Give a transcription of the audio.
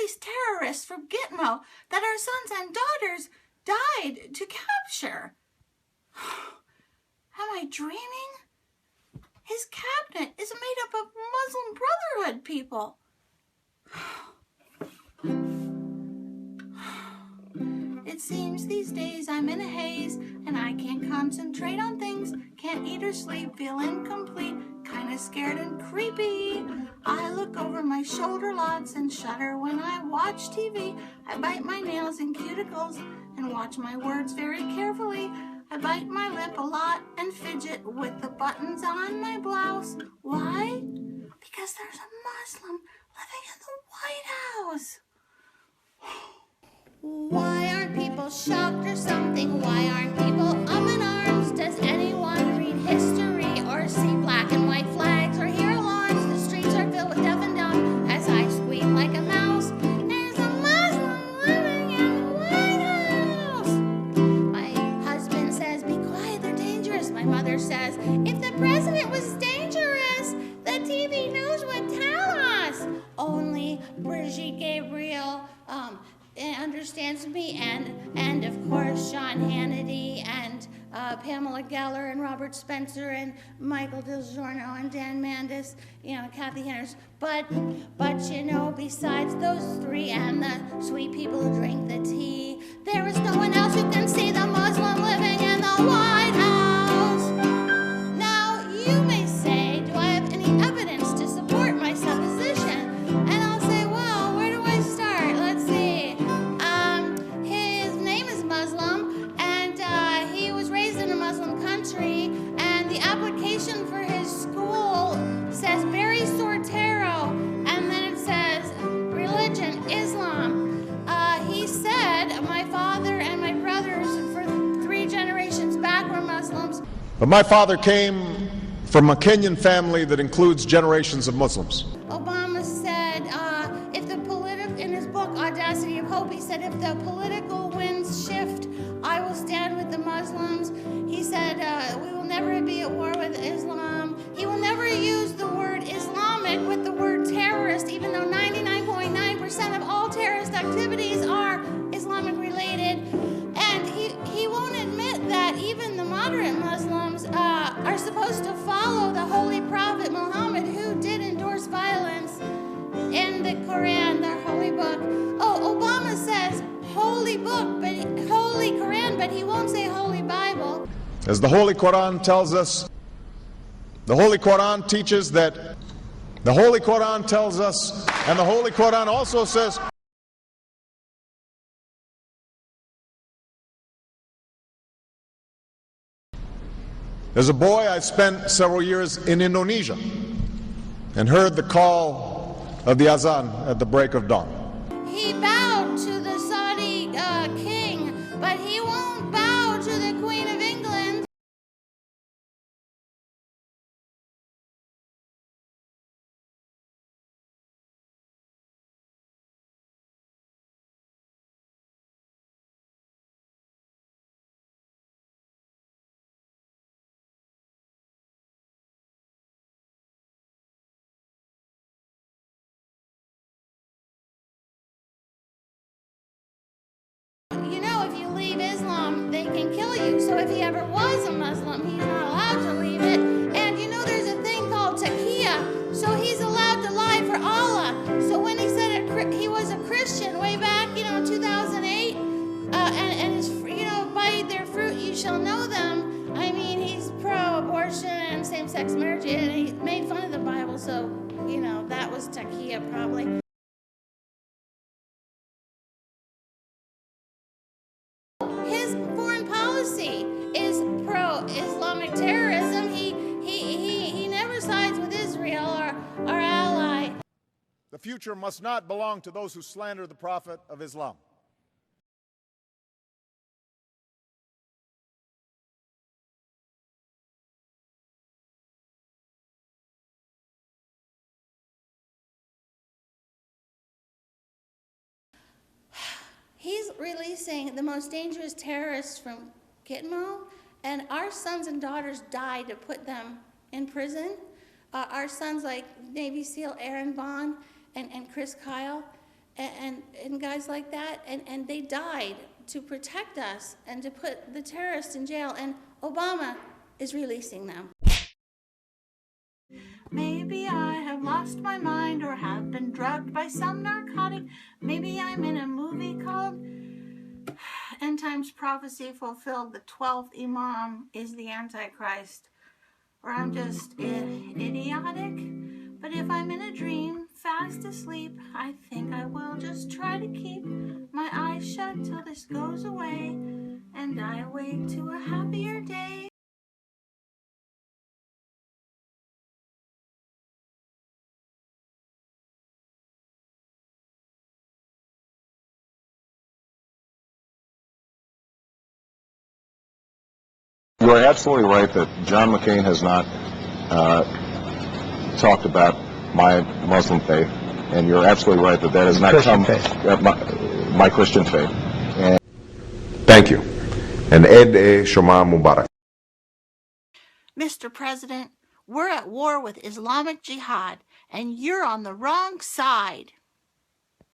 these terrorists from Gitmo that our sons and daughters died to capture. Am I dreaming? His cabinet is made up of Muslim Brotherhood people. It seems these days I'm in a haze and I can't concentrate on things, can't eat or sleep, feel incomplete, kinda scared and creepy. I look over my shoulder lots and shudder when I watch TV. I bite my nails and cuticles and watch my words very carefully. I bite my lip a lot and fidget with the buttons on my blouse. Why? Because there's a Muslim living in the White House. Why aren't people shocked or something? Why aren't people in arms? Does anyone read history or see black and white flags or hear alarms? The streets are filled with deaf and dumb as I squeak like a mouse. There's a Muslim living in the White House. My husband says, be quiet, they're dangerous. My mother says, if the president was dangerous, the TV news would tell us. Only Brigitte Gabriel understands me, and of course Sean Hannity and Pamela Geller and Robert Spencer and Michael DiGiorno and Dan Mandis, Kathy Henners. But besides those three and the sweet people who drink the tea, there is no one else who can see the Muslim living in the White House. Now you may say, do I have any evidence to support my supposition? And I'll say, well, where do I start? Let's see. His name is Muslim, and he was raised in a Muslim country, and the application for his school says Barry Sortero, and then it says religion, Islam. He said, my father and my brothers for 3 generations back were Muslims. But my father came from a Kenyan family that includes generations of Muslims. Obama said, in his book, Audacity of Hope, he said, if the political winds shift, I will stand with the Muslims. He said, we will never be at war with Islam. He will never use the word Islamic with the word terrorist, even though 99.9% of all terrorist activities are Islamic related. And he won't admit that even the moderate Muslims are supposed to follow the Holy Prophet Mohammed, who did endorse violence in the Quran, their holy book. Oh, Obama says holy book, but holy Quran, but he won't say holy Bible. As the Holy Quran tells us, the Holy Quran teaches that, the Holy Quran tells us, and the Holy Quran also says, as a boy, I spent several years in Indonesia and heard the call of the azan at the break of dawn. He bowed to the Saudi king, but he won't bow to the Queen of England. If you leave Islam, they can kill you. So if he ever was a Muslim, he's not allowed to leave it. And there's a thing called taqiyya, so he's allowed to lie for Allah. So when he said he was a Christian way back, 2008, and it's, by their fruit you shall know them. I mean, he's pro-abortion and same-sex marriage, and he made fun of the Bible, so, that was taqiyya probably. His foreign policy is pro-Islamic terrorism. He never sides with Israel, our ally. The future must not belong to those who slander the Prophet of Islam. He's releasing the most dangerous terrorists from Gitmo, and our sons and daughters died to put them in prison. Our sons like Navy SEAL Aaron Bond and Chris Kyle, and guys like that, and they died to protect us and to put the terrorists in jail, and Obama is releasing them. Maybe I have lost my mind or have been drugged by some narcotic. Maybe I'm in a movie called End Times Prophecy Fulfilled. The 12th Imam is the Antichrist. Or I'm just idiotic. But if I'm in a dream, fast asleep, I think I will just try to keep my eyes shut till this goes away, and I awake to a happier day. You are absolutely right that John McCain has not talked about my Muslim faith, and you're absolutely right that that has not come my Christian faith. And thank you. And Eid Shoma Mubarak. Mr. President, we're at war with Islamic Jihad, and you're on the wrong side.